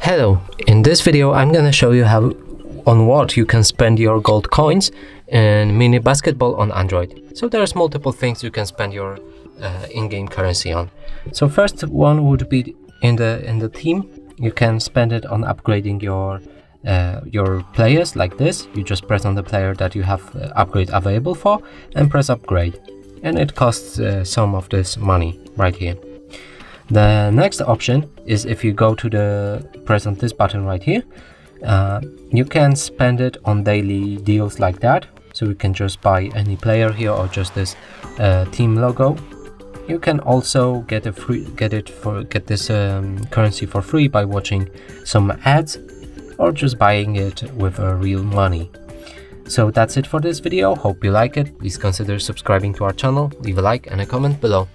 Hello, in this video I'm gonna show you on what you can spend your gold coins in mini basketball on Android. So there's multiple things you can spend your in-game currency on. So first one would be in the team. You can spend it on upgrading your players like this. You just press on the player that you have upgrade available for and press upgrade, and it costs some of this money right here. The next option is if you go to press on this button right here, you can spend it on daily deals like that. So you can just buy any player here or just this team logo. You can also get this currency for free by watching some ads or just buying it with real money. So that's it for this video. Hope you like it. Please consider subscribing to our channel, leave a like and a comment below.